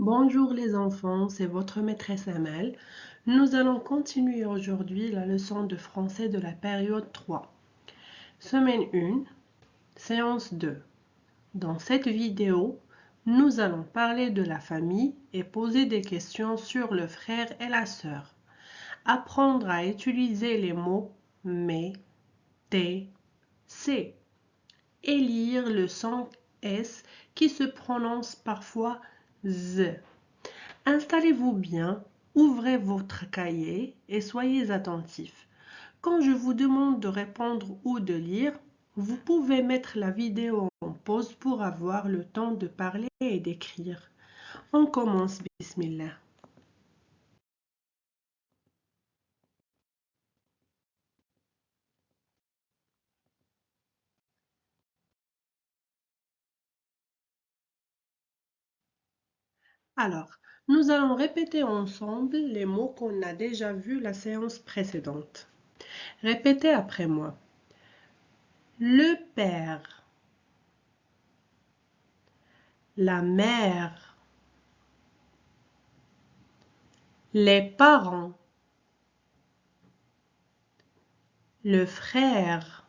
Bonjour les enfants, c'est votre maîtresse Amel. Nous allons continuer aujourd'hui la leçon de français de la période 3. Semaine 1, séance 2. Dans cette vidéo, nous allons parler de la famille et poser des questions sur le frère et la sœur. Apprendre à utiliser les mots mais, t, c et lire le son S qui se prononce parfois z. Installez-vous bien, ouvrez votre cahier et soyez attentifs. Quand je vous demande de répondre ou de lire, vous pouvez mettre la vidéo en pause pour avoir le temps de parler et d'écrire. On commence, bismillah. Alors, nous allons répéter ensemble les mots qu'on a déjà vus la séance précédente. Répétez après moi. Le père, la mère, les parents, le frère,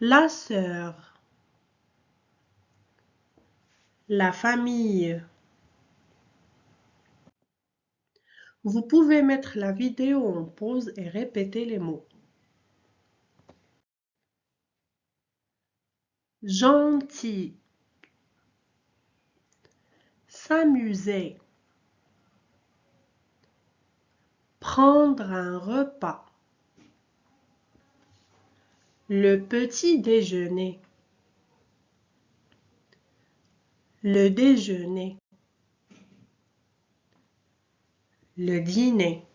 la sœur, la famille. Vous pouvez mettre la vidéo en pause et répéter les mots. Gentil, s'amuser, prendre un repas, le petit déjeuner, le déjeuner, le dîner.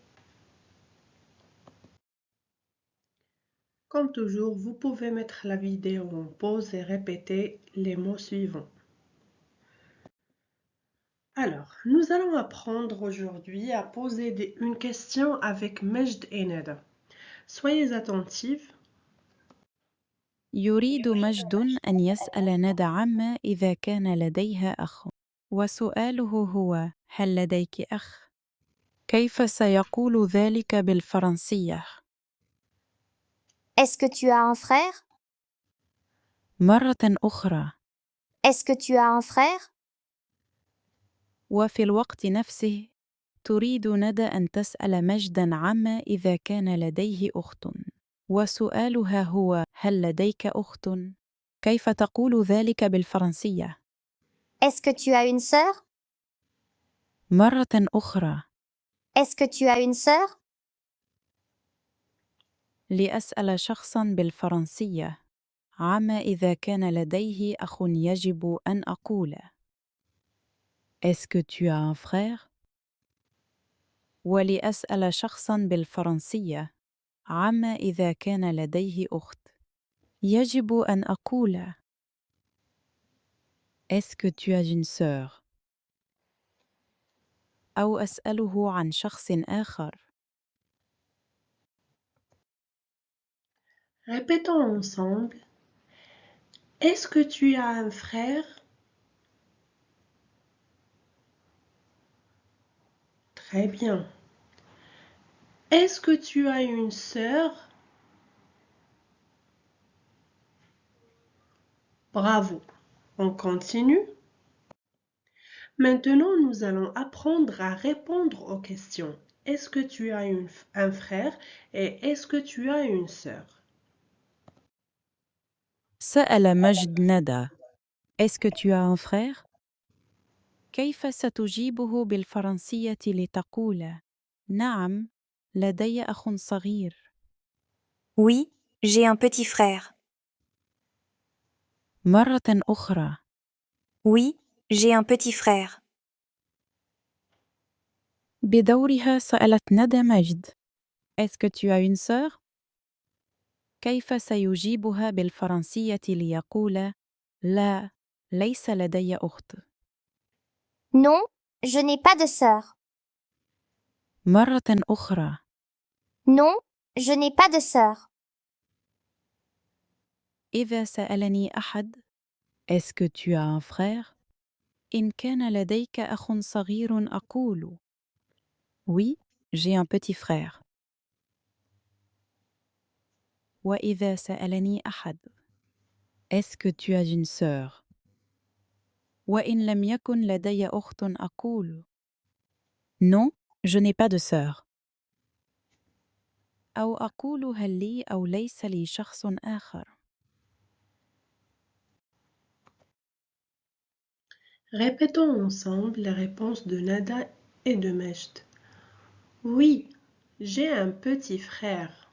Comme toujours, vous pouvez mettre la vidéo en pause et répéter les mots suivants. Alors, nous allons apprendre aujourd'hui à poser une question avec Majd et Nada. Soyez attentifs. يريد مجد أن يسأل ندى عما إذا كان لديها أخ، وسؤاله هو: هل لديك أخ؟ كيف سيقول ذلك بالفرنسية؟ Est-ce que tu as un frère? مرة أخرى. Est-ce que tu as un frère? وفي الوقت نفسه تريد ندى أن تسأل مجداً عما إذا كان لديه أخت، وسؤالها هو: هل لديك أخت؟ كيف تقول ذلك بالفرنسية؟ Est-ce que tu as une sœur? مرة أخرى. Est-ce que tu as une sœur? لأسأل شخصاً بالفرنسية عما إذا كان لديه أخ يجب أن أقول: Est-ce que tu as un frère؟ ولأسأل شخصاً بالفرنسية عما إذا كان لديه أخت يجب أن أقول: Est-ce que tu as une sœur؟ أو أسأله عن شخص آخر. Répétons ensemble. Est-ce que tu as un frère? Très bien. Est-ce que tu as une sœur? Bravo. On continue. Maintenant, nous allons apprendre à répondre aux questions. Est-ce que tu as un frère et est-ce que tu as une sœur? سأل مجد ندى: Est-ce que tu as un frère؟ كيف ستجيبه بالفرنسية لتقول: نعم، لدي أخ صغير؟ Oui, j'ai un petit frère. مرة أخرى. Oui, j'ai un petit frère. بدورها سألت ندى مجد: Est-ce que tu as une sœur؟ كيف سيجيبها بالفرنسية ليقول: لا، ليس لدي أخت؟ Non, je n'ai pas de sœur. مرة أخرى. Non, je n'ai pas de sœur. إذا سألني أحد: Est-ce que tu as un frère؟ إن كان لديك أخ صغير أقول Oui, j'ai un petit frère. وإذا سألني أحد Est-ce que tu as une sœur؟ وإن لم يكن لدي أخت أقول Non, je n'ai pas de sœur. أو أقول هل لي أو ليس لي شخص آخر. Répétons ensemble les réponses de Nada et de Majd. Oui, j'ai un petit frère.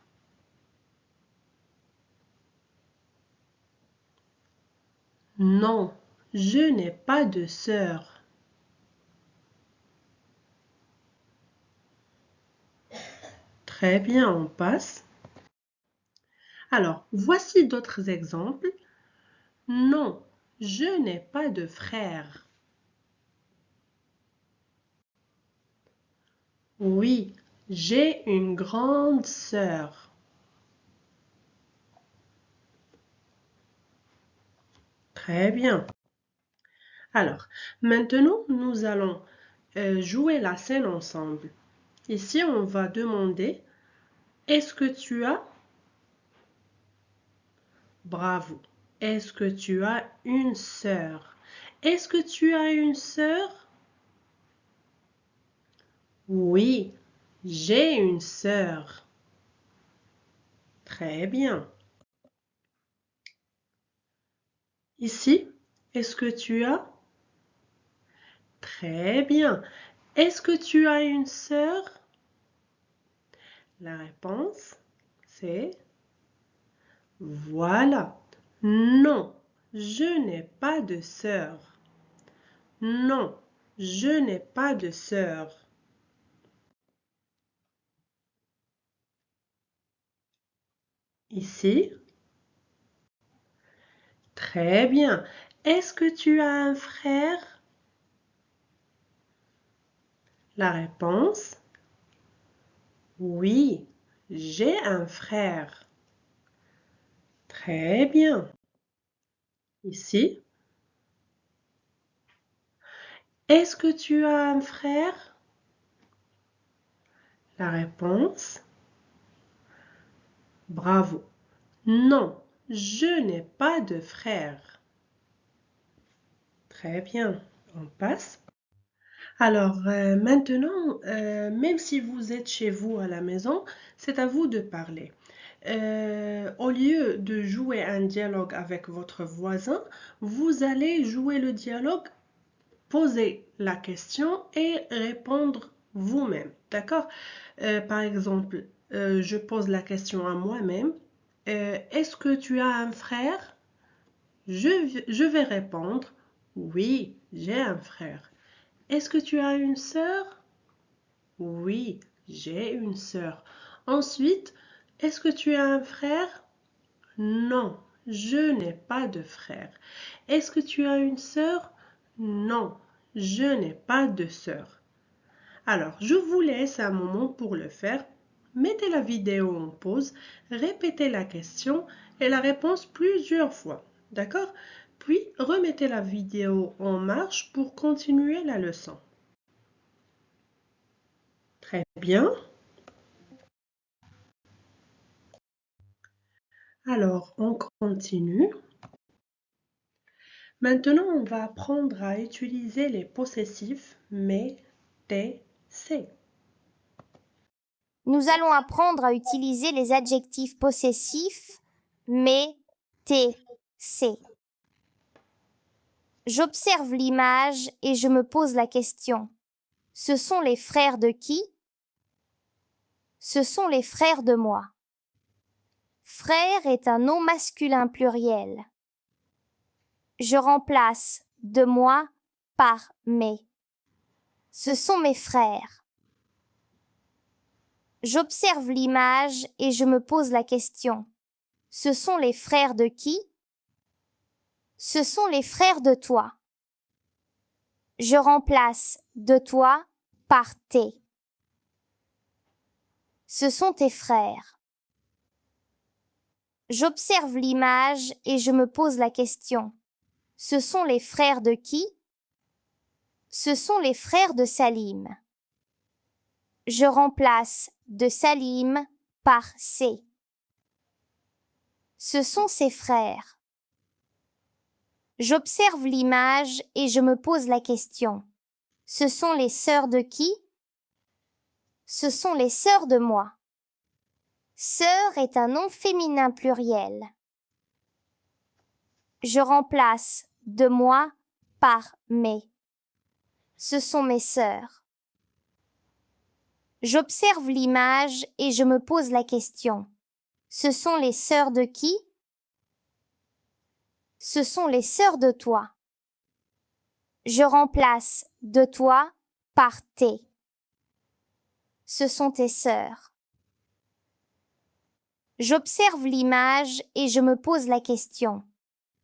Non, je n'ai pas de sœur. Très bien, on passe. Alors, voici d'autres exemples. Non, je n'ai pas de frère. Oui, j'ai une grande sœur. Très bien. Alors, maintenant, nous allons jouer la scène ensemble. Ici, on va demander, est-ce que tu as... Bravo. Est-ce que tu as une sœur? Est-ce que tu as une sœur? Oui, j'ai une sœur. Très bien. Ici, est-ce que tu as? Très bien. Est-ce que tu as une sœur? La réponse, c'est voilà. Non, je n'ai pas de sœur. Non, je n'ai pas de sœur. Ici, très bien. Est-ce que tu as un frère? La réponse, oui, j'ai un frère. Très bien. Ici, est-ce que tu as un frère? La réponse, bravo. Non, je n'ai pas de frère. Très bien, on passe. Alors maintenant, même si vous êtes chez vous à la maison, c'est à vous de parler. Au lieu de jouer un dialogue avec votre voisin, vous allez jouer le dialogue, poser la question et répondre vous-même. D'accord? Par exemple, je pose la question à moi-même. Est-ce que tu as un frère? Je vais répondre, oui, j'ai un frère. Est-ce que tu as une sœur? Oui, j'ai une sœur. Ensuite, est-ce que tu as un frère? Non, je n'ai pas de frère. Est-ce que tu as une sœur? Non, je n'ai pas de sœur. Alors, je vous laisse un moment pour le faire. Mettez la vidéo en pause, répétez la question et la réponse plusieurs fois. D'accord? Puis, remettez la vidéo en marche pour continuer la leçon. Très bien. Alors, on continue. Maintenant, on va apprendre à utiliser les possessifs mais, t, c. Nous allons apprendre à utiliser les adjectifs possessifs mais, t, c. J'observe l'image et je me pose la question. Ce sont les frères de qui? Ce sont les frères de moi. Frère est un nom masculin pluriel. Je remplace de moi par mes. Ce sont mes frères. J'observe l'image et je me pose la question. Ce sont les frères de qui? Ce sont les frères de toi. Je remplace de toi par tes. Ce sont tes frères. J'observe l'image et je me pose la question. Ce sont les frères de qui? Ce sont les frères de Salim. Je remplace de Salim par ses. Ce sont ses frères. J'observe l'image et je me pose la question. Ce sont les sœurs de qui? Ce sont les sœurs de moi. Sœur est un nom féminin pluriel. Je remplace de moi par mes. Ce sont mes sœurs. J'observe l'image et je me pose la question. Ce sont les sœurs de qui? Ce sont les sœurs de toi. Je remplace de toi par tes. Ce sont tes sœurs. J'observe l'image et je me pose la question.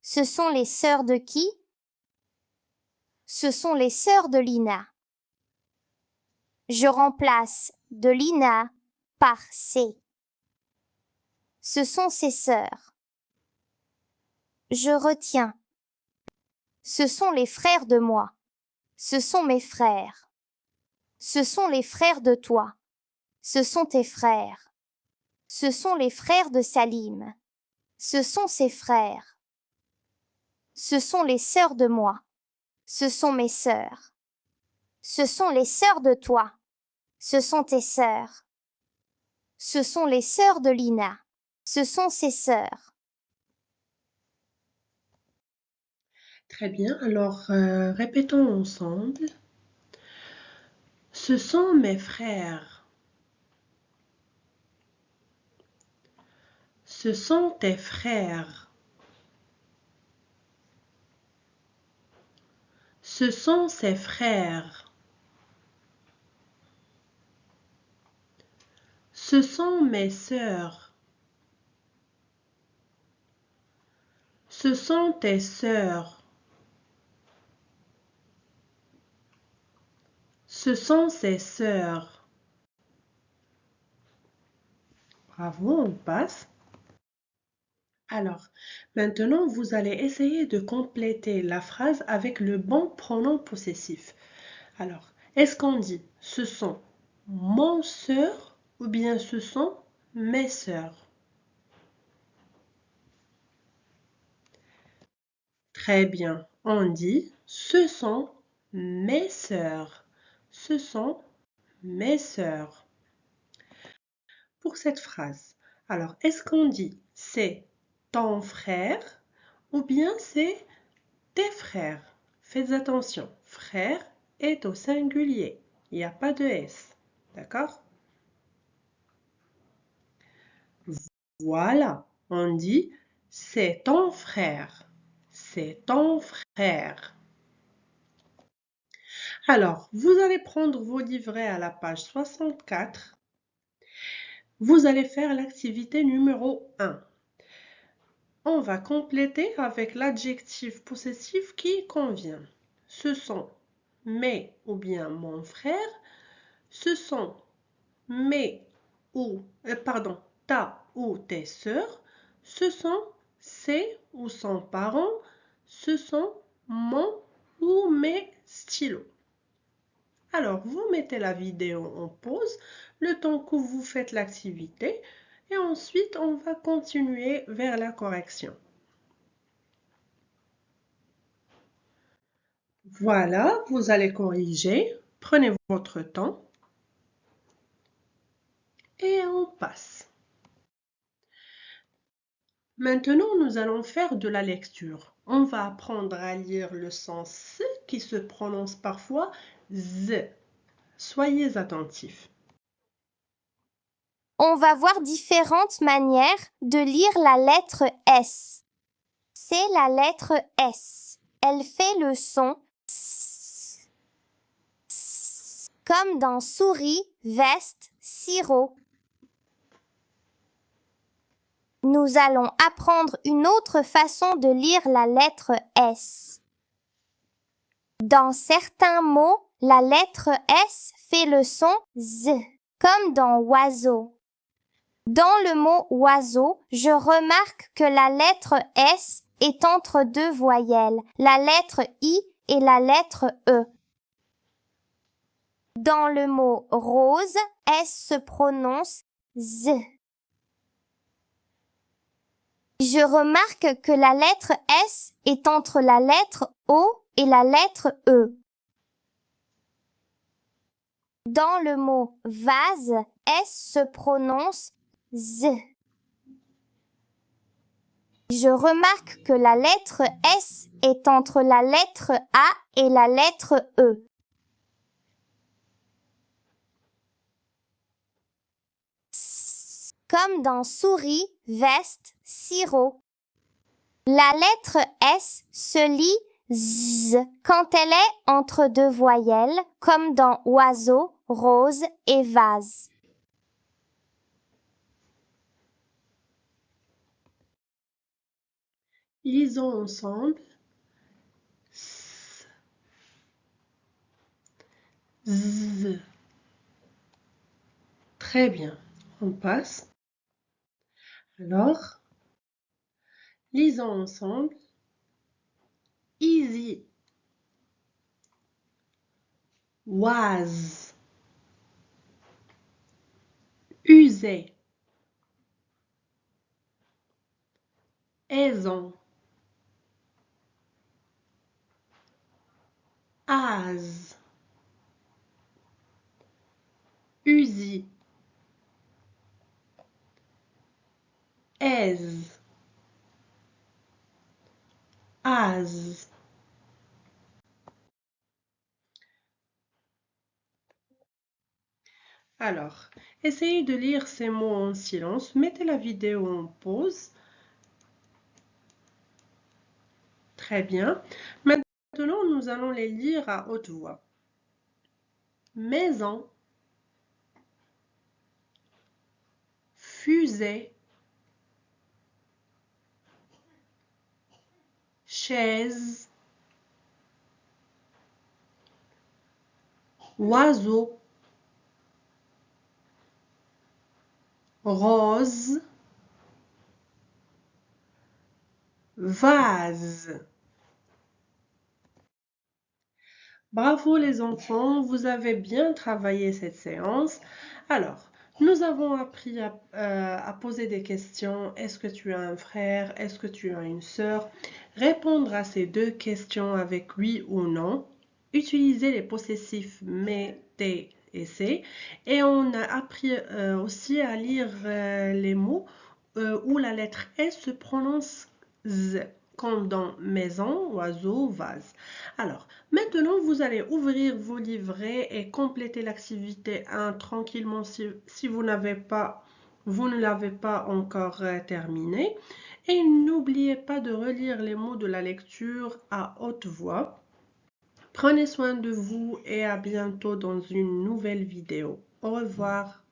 Ce sont les sœurs de qui? Ce sont les sœurs de Lina. Je remplace de Lina par ses. Ce sont ses sœurs. Je retiens. Ce sont les frères de moi. Ce sont mes frères. Ce sont les frères de toi. Ce sont tes frères. Ce sont les frères de Salim. Ce sont ses frères. Ce sont les sœurs de moi. Ce sont mes sœurs. Ce sont les sœurs de toi. Ce sont tes sœurs. Ce sont les sœurs de Lina. Ce sont ses sœurs. Très bien, alors répétons ensemble. Ce sont mes frères. Ce sont tes frères. Ce sont ses frères. Ce sont mes sœurs. Ce sont tes sœurs. Ce sont ses sœurs. Bravo, on passe. Alors, maintenant, vous allez essayer de compléter la phrase avec le bon pronom possessif. Alors, est-ce qu'on dit « ce sont mon sœur » ou bien « ce sont mes sœurs » Très bien, on dit « ce sont mes sœurs ». Ce sont mes sœurs. Pour cette phrase, alors, est-ce qu'on dit « c'est ton frère » ou bien c'est tes frères? Faites attention, frère est au singulier, il n'y a pas de S, d'accord? Voilà, on dit « c'est ton frère », c'est ton frère. Alors, vous allez prendre vos livrets à la page 64. Vous allez faire l'activité numéro 1. On va compléter avec l'adjectif possessif qui convient. Ce sont mes ou bien mon frère. Ce sont mes ou, ta ou tes sœurs. Ce sont ses ou son parent. Ce sont mon ou mes stylos. Alors, vous mettez la vidéo en pause le temps que vous faites l'activité et ensuite on va continuer vers la correction. Voilà, vous allez corriger. Prenez votre temps et on passe. Maintenant, nous allons faire de la lecture. On va apprendre à lire le son S qui se prononce parfois Z. Soyez attentifs. On va voir différentes manières de lire la lettre S. C'est la lettre S. Elle fait le son S. Comme dans souris, veste, sirop. Nous allons apprendre une autre façon de lire la lettre S. Dans certains mots, la lettre S fait le son Z, comme dans oiseau. Dans le mot oiseau, je remarque que la lettre S est entre deux voyelles, la lettre I et la lettre E. Dans le mot rose, S se prononce Z. Je remarque que la lettre S est entre la lettre O et la lettre E. Dans le mot vase, S se prononce Z. Je remarque que la lettre S est entre la lettre A et la lettre E. Comme dans souris, veste, sirop. La lettre S se lit Z quand elle est entre deux voyelles, comme dans oiseau, rose et vase. Lisons ensemble. S, Z. Très bien. On passe. Alors, lisons ensemble. Easy. Was. Usé. Aison. As. Usi. Aise. As. Alors, essayez de lire ces mots en silence. Mettez la vidéo en pause. Très bien. Maintenant, nous allons les lire à haute voix. Maison. Fusée. Chaise. Oiseau. Rose. Vase. Bravo les enfants, vous avez bien travaillé cette séance. Alors, nous avons appris à poser des questions. Est-ce que tu as un frère? Est-ce que tu as une sœur? Répondre à ces deux questions avec oui ou non. Utiliser les possessifs mais, t'es et c'est. Et on a appris aussi à lire les mots où la lettre S se prononce Z, comme dans maison, oiseau, vase. Alors, maintenant, vous allez ouvrir vos livrets et compléter l'activité 1 tranquillement si vous ne l'avez pas encore terminé. Et n'oubliez pas de relire les mots de la lecture à haute voix. Prenez soin de vous et à bientôt dans une nouvelle vidéo. Au revoir.